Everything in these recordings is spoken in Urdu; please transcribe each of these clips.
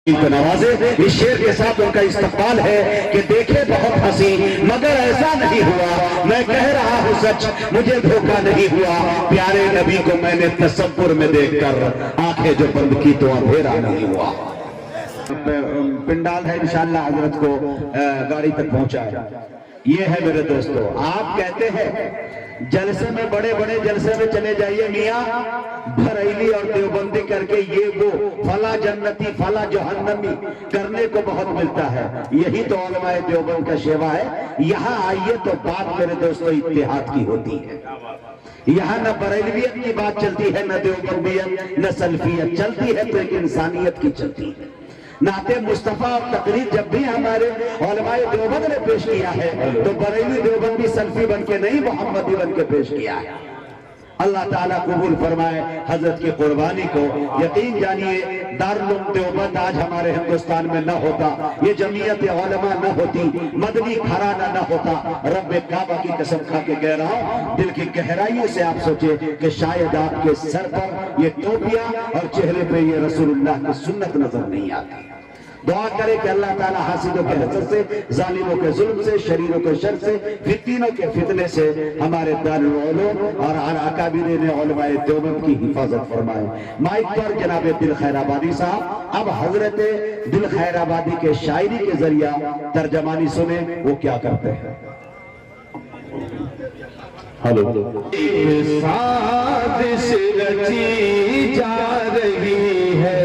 کو نوازے۔ اس شعر کے ساتھ ان کا استقبال ہے کہ دیکھے بہت ہنسی مگر ایسا نہیں ہوا، میں کہہ رہا ہوں سچ مجھے دھوکہ نہیں ہوا، پیارے نبی کو میں نے تصور میں دیکھ کر آنکھیں جو بند کی تو اندھیرا نہیں ہوا۔ پنڈال ہے انشاءاللہ حضرت کو گاڑی تک پہنچا ہے۔ یہ ہے میرے دوستو، آپ کہتے ہیں جلسے میں بڑے بڑے جلسے میں چلے جائیے میاں بریلی اور دیوبندی کر کے یہ وہ فلا جنتی فلا جہنمی کرنے کو بہت ملتا ہے، یہی تو علماء دیوبند کا شیوا ہے۔ یہاں آئیے تو بات میرے دوستو اتحاد کی ہوتی ہے، یہاں نہ بریلویت کی بات چلتی ہے، نہ دیوبندیت نہ سلفیت چلتی ہے، تو ایک انسانیت کی چلتی ہے۔ نعت مصطفیٰ اور تقریر جب بھی ہمارے علماء دیوبند نے پیش کیا ہے تو بریلی دیوبندی سلفی بن کے نہیں محمدی بن کے پیش کیا ہے۔ اللہ تعالیٰ قبول فرمائے حضرت کی قربانی کو۔ یقین جانیے دارالعلوم دیوبند آج ہمارے ہندوستان میں نہ ہوتا، یہ جمعیت علماء نہ ہوتی، مدنی گھرانہ نہ ہوتا، رب کعبہ کی قسم کھا کے کہہ رہا ہوں، دل کی گہرائیوں سے آپ سوچے کہ شاید آپ کے سر پر یہ ٹوپیاں اور چہرے پہ یہ رسول اللہ کی سنت نظر نہیں آتی۔ دعا کرے کہ اللہ تعالیٰ حاسدوں کے حسد سے، ظالموں کے ظلم سے، شریروں کے شر سے، فتنوں کے فتنے سے ہمارے دارالعلوم اور اکابرین علماء دیوبند کی حفاظت فرمائے۔ مائک پر جناب دل خیر آبادی صاحب اب حضرت دل خیر آبادی کے شاعری کے ذریعہ ترجمانی سنیں، وہ کیا کرتے ہیں۔ ہلو۔ سازش رچی جا رہی ہے،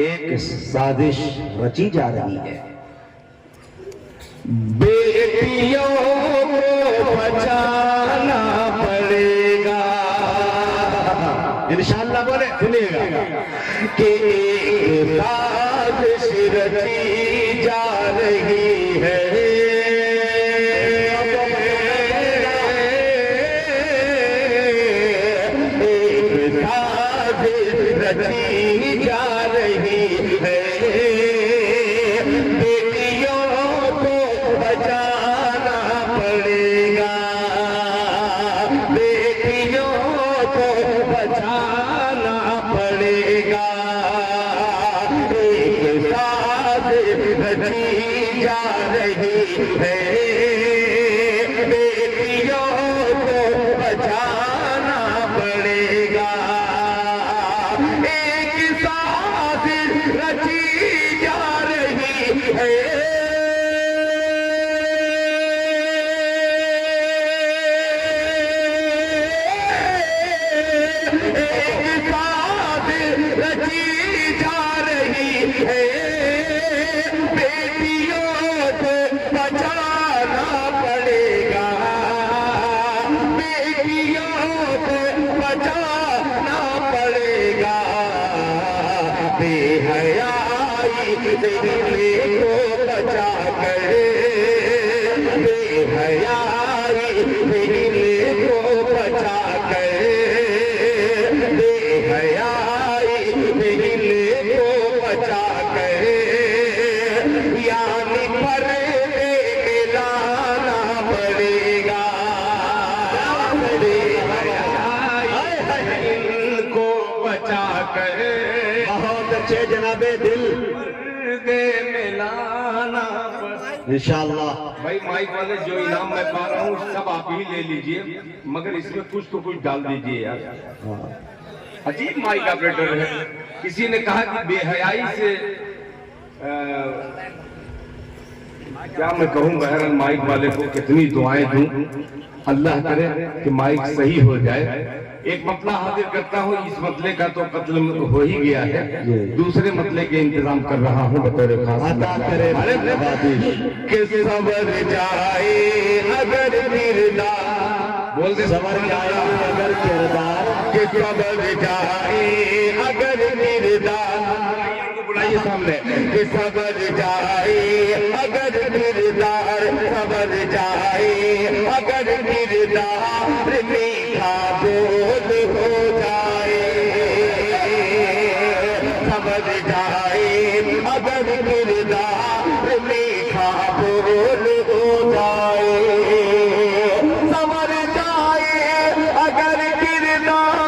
ایک سازش رچی جا رہی ہے، بیٹیوں کو بچانا پڑے گا، انشاءاللہ بولے سنیے گا کہ ایک سازش رچی جا رہی ہے، ایک سازش رچی جا رہی ہے، بیٹیوں کو بچانا پڑے گا، بیٹیوں کو بچانا پڑے گا، ایک سازش رچی جا رہی ہے، بیٹیوں کو بچانا پڑے گا، ایک سازش رچی جا رہی ہے، ایک سازش رچی جا رہی ہے، بیٹیوں کو بچانا پڑے گا، بیٹیوں کو بچانا پڑے گا، بے حیائی دل کو بچا کر، بے حیائی دل کو بچا کر، بے حیائی دل کو بچا کر، یعنی پردے لانا پڑے گا، بے حیائی دل کو بچا کر، بہت اچھے جناب دل پردے میں لانا پڑے گا انشاءاللہ۔ بھائی مائک والے جو انعام میں پا رہا ہوں سب آپ ہی لے لیجئے، مگر اس میں کچھ تو کچھ ڈال دیجئے یار، عجیب مائک آپریٹر ہے۔ کسی نے کہا کہ بے حیائی سے کیا میں کہوں، بہرحال مائک والے کو کتنی دعائیں دوں، اللہ کرے کہ مائک صحیح ہو جائے۔ ایک مسئلہ حاضر کرتا ہوں، اس مسئلے کا تو قتل ہو ہی گیا ہے، دوسرے مسئلے کے انتظام کر رہا ہوں بطور خاص۔ عطا کرے کہ صبر جائے اگر کردار، بول دے صبر جائے اگر کردار، کہ صبر جائے اگر کردار، بلائیے سامنے، کہ صبر جائے اگر کردار، صبر جائے اگر کردار، میٹھا بول ہو جائے، صبر جائے اگر کردار، میٹھا بول ہو جائے، صبر جائے اگر کردار،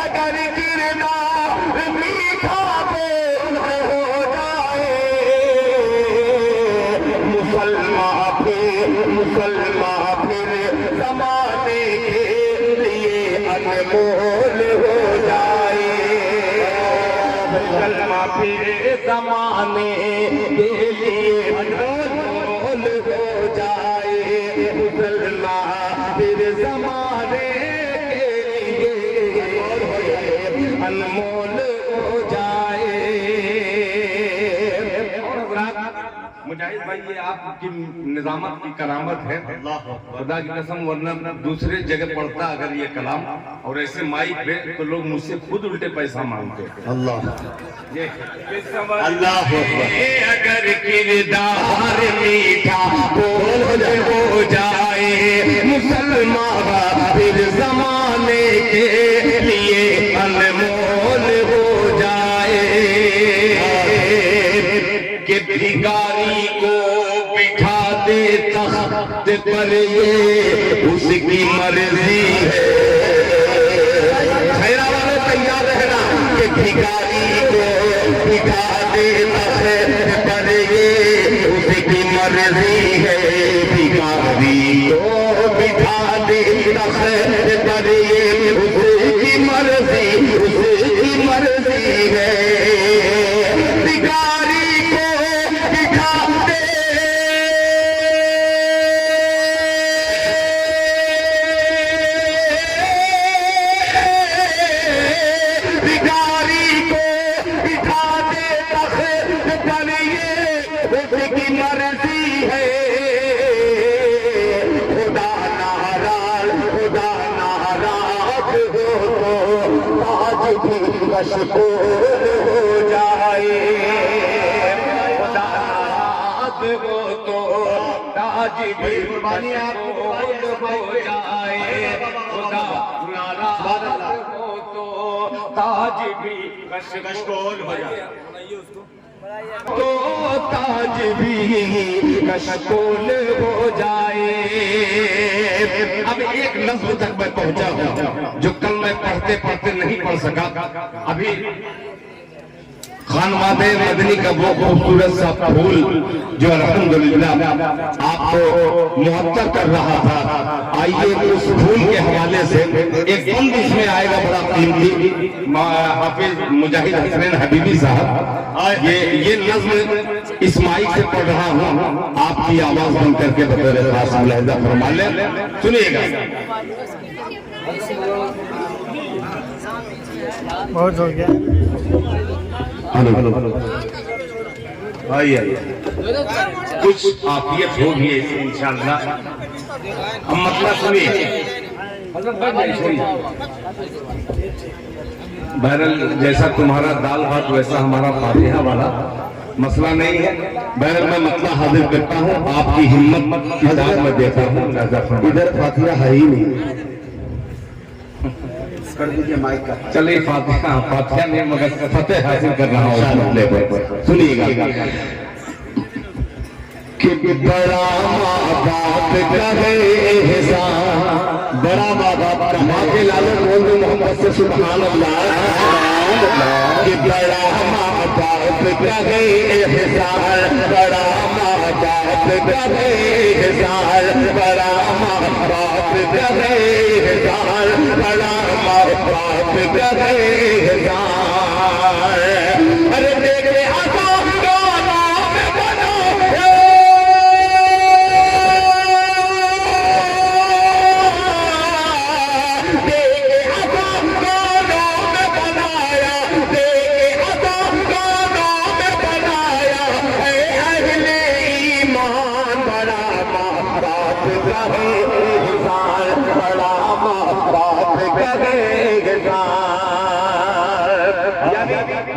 اگر کردار میٹھا بول ہو جائے مسلمان پھر زمانے کے لیے انمول ہو جائے مسلمان پھر زمانے کے لیے انمول ہو جائے مسلمان پھر زمانے کے لیے انمول ہو جائے مجاہد بھائی یہ آپ کی نظامت کی کرامت ہے خدا کی قسم ورنہ دوسرے جگہ پڑھتا اگر یہ کلام اور ایسے مائک پہ تو لوگ مجھ سے خود الٹے پیسہ مانگتے اللہ اللہ اگر کردار میٹھا بول ہو جائے مسلمان پھر زمانے کے لیے انمول ہو جائے کہ بھکاری کو بٹھا دے تخت پر یہ اس کی مرضی ہے خیرہ والے تیار رہنا کہ بھکاری کو بٹھا دے تخت پر یہ اس کی مرضی ہے بھکاری کو بٹھا دے تخت پر یہ اس کی مرضی ہے مشغول ہو جائے خدا ناراض ہو تو تاج بھی مشغول ہو جائے خدا ناراض ہو تو تاج بھی مشغول ہو جائے تو تاج بھی مشغول ہو جائے اب ایک لفظ تک میں پہنچا ہوں جو کل میں پڑھتے پڑھتے نہیں پڑھ سکا ابھی خانواد مدنی کا وہ خوبصورت سا پھول جو الحمدللہ آپ کو محبت کر رہا تھا آئیے اس پھول کے حوالے سے ایک بند اس میں آئے گا بڑا قیمتی حافظ مجاہد حسنین حبیبی صاحب یہ نظم اس مائک سے پڑھ رہا ہوں آپ کی آواز بند کر کے بطور خاص ملاحظہ فرما لیں سنیے گا بہت ہو گیا آئیے کچھ عافیت ہوگی ایسے انشاءاللہ ہم مطلب سنیے بہرحال جیسا تمہارا دال بھات ویسا ہمارا فاتحہ والا مسئلہ نہیں ہے بہرحال میں مطلب حاضر کرتا ہوں آپ کی ہمت کی داد میں دیتا ہوں ادھر فاتحہ ہے ہی نہیں کر دیجئے مائک کا چلیے فاتحہ نہیں مگر فتح حاصل کر رہا ہوں مسئلے پر سنیے گا کہ بڑا ماں باپ کا ہے احسان بڑا ماں باپ کا ماں کے لالو بول دو محمد سے سبحان اللہ کہ بڑا ماں باپ کا ہے احسان بڑا ماں باپ کا ہے احسان بڑا ماں باپ کا ہے احسان بڑا ماں باپ کا ہے احسان ارے دیکھے آقا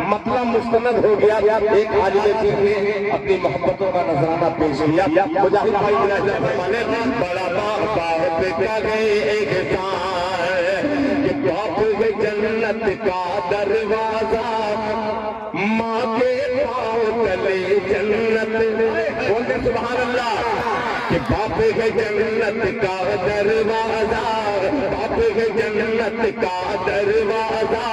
مطلب مستند ہو گیا ایک عالم دین نے اپنی محبتوں کا نذرانہ پیش کیا مجاہد بھائی ملاحظہ فرمانے بڑا باپ کا گئے احسان کہ باپ ہے جنت کا دروازہ ماں کے پاؤں تلے جنت بولتے سبحان اللہ کہ باپ ہے جنت کا دروازہ باپ ہے جنت کا دروازہ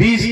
20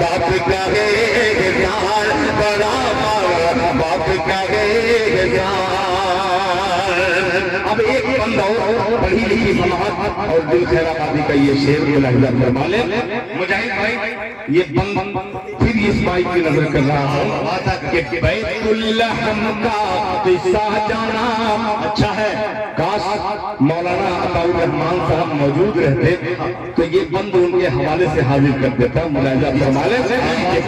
باپ کا ہے احسان، بڑا ماں باپ کا ہے احسان۔ اب ایک بندہ پڑھی لکھی سماعت اور دل خیر آبادی کا یہ شعر ملاحظہ فرما لیں۔ مجاہد بھائی یہ بند پھر اس بائک کی نظر کر رہا ہوں کہ بیت الحم کا قصہ جانا اچھا ہے، کاش مولانا عطاء الرحمان صاحب موجود رہتے تو یہ بند ان کے حوالے سے حاضر کر دیتا۔ ملاحظہ فرما لیں کہ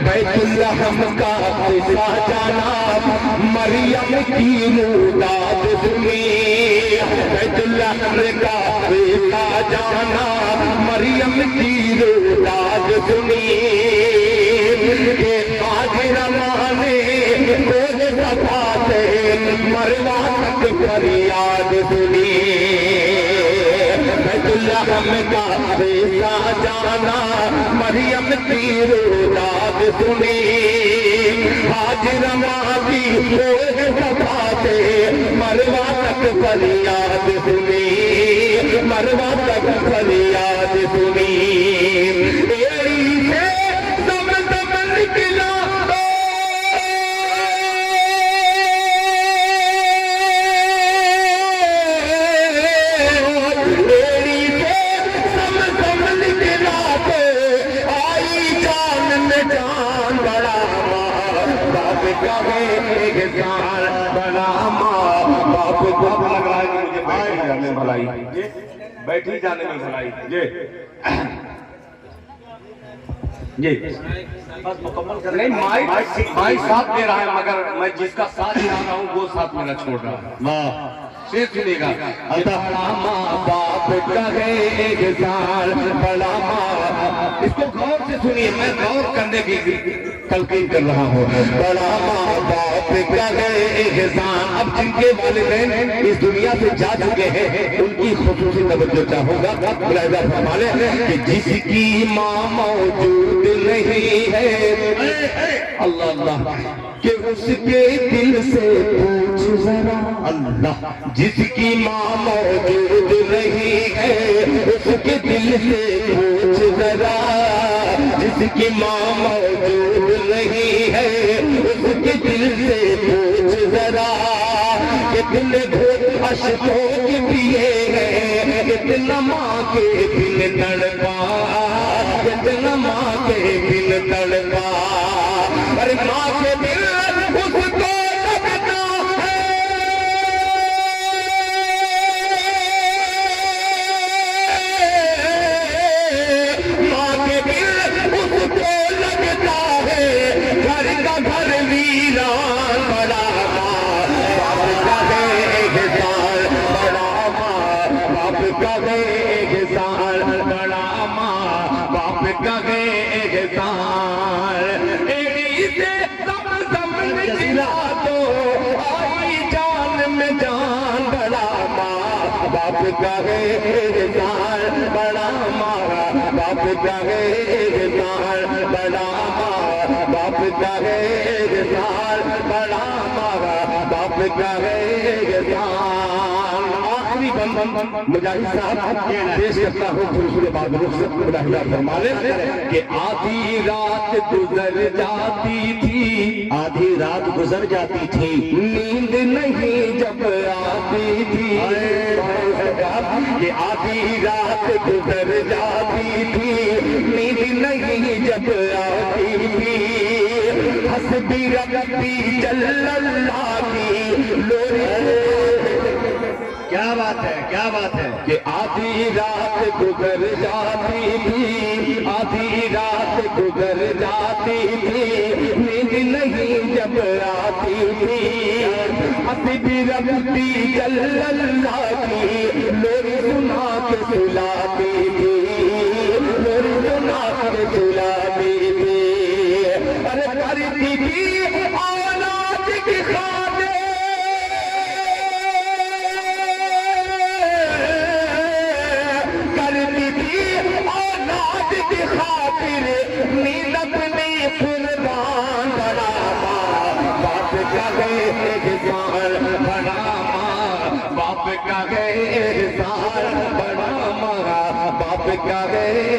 بیت الحم کا قصہ جانا، مریم کی مولاد سنی، بیت الحم کا قصہ جانا، مریم کی مولاد سنی، کہ قادر مانے کوہ صفا سے مروا تک فریاد سنی، بیت الحم کا قصہ جانا، مریم کی مولاد سنی، حاجر ماں کی کوہ صفا سے مروا تک فریاد سنی، مروا تک فریاد سنی، ایڑی سے زمزم نکلا ایڑی سے زمزم نکلا تو آئی جان میں جان، بڑا ماں باپ کا ہے احسان، بڑا ماں باپ کا لگ رہا ہے کہ مجھے بیٹھی جانے میں بھلائی، بیٹھی جانے میں بھلائی۔ جی نہیں، مائی ساتھ دے رہا ہے مگر میں جس کا ساتھ دے رہا ہوں وہ ساتھ میرا چھوڑ رہا ہے۔ شیر سنے گا، بڑا ماں باپ کا ہے احسان، بڑا ماں، اس کو غور سے سنیے، میں غور کرنے کی تلقین کر رہا ہوں، بڑا ماں باپ کا ہے احسان۔ اب جن کے والدین اس دنیا سے جا چکے ہیں ان کی خصوصی توجہ چاہوں گا، ملاحظہ فرما لیں کہ جس کی ماں موجود نہیں ہے، اللہ اللہ، کہ اس کے دل سے پوچھ ذرا، اللہ، جس کی ماں موجود نہیں ہے اس کے دل سے پوچھ ذرا، جس کی ماں موجود نہیں ہے اس کے دل سے پوچھ ذرا، کتنے گھوٹ اشکوں کے پیے ہیں، کتنا ماں کے بن تڑپا، کتنا ماں کے بن تڑپا، ارے ماں کے بن اس کو لگتا ہے، ماں کے بن اس کو لگتا ہے، گھر کا گھر ویران، بڑا ماں باپ کا ہے احسان، بڑا ماں باپ کا ہے احسان، بڑا ماں باپ کا ہے احسان، ایڑی سے زمزم نکلا تو آئی جان میں جان، بڑا ماں باپ کا ہے احسان، بڑا ماں باپ کا ہے احسان، بڑا ماں باپ کا ہے احسان، بڑا ماں باپ کا ہے احسان۔ آخری بند مجاہد صاحب پیش کرتا ہوں، پھر اس کے بعد رخصت ملاحظہ فرما لیں کہ آدھی رات گزر جاتی تھی، آدھی رات گزر جاتی تھی، نیند نہیں جب آتی تھی، کہ آدھی رات گزر جاتی تھی، نیند نہیں جب آتی تھی، حسبی ربی جل اللہ کی لوری، کیا بات ہے، کیا بات ہے، کہ آدھی رات گزر جاتی تھی، آدھی رات گزر جاتی تھی، نیند نہیں جب آتی تھی، حسبی ربی جل اللہ کی لوری سنا کے سلاتی تھی، لوری سنا کے سلاتی تھی، ارے کرتی تھی اولاد کی خاطر، کرتی تھی اولاد کی خاطر نیند اپنی قربان، بڑا ماں باپ کا ہے احسان، بڑا ماں باپ کا ہے احسان، بڑا ماں باپ کا ہے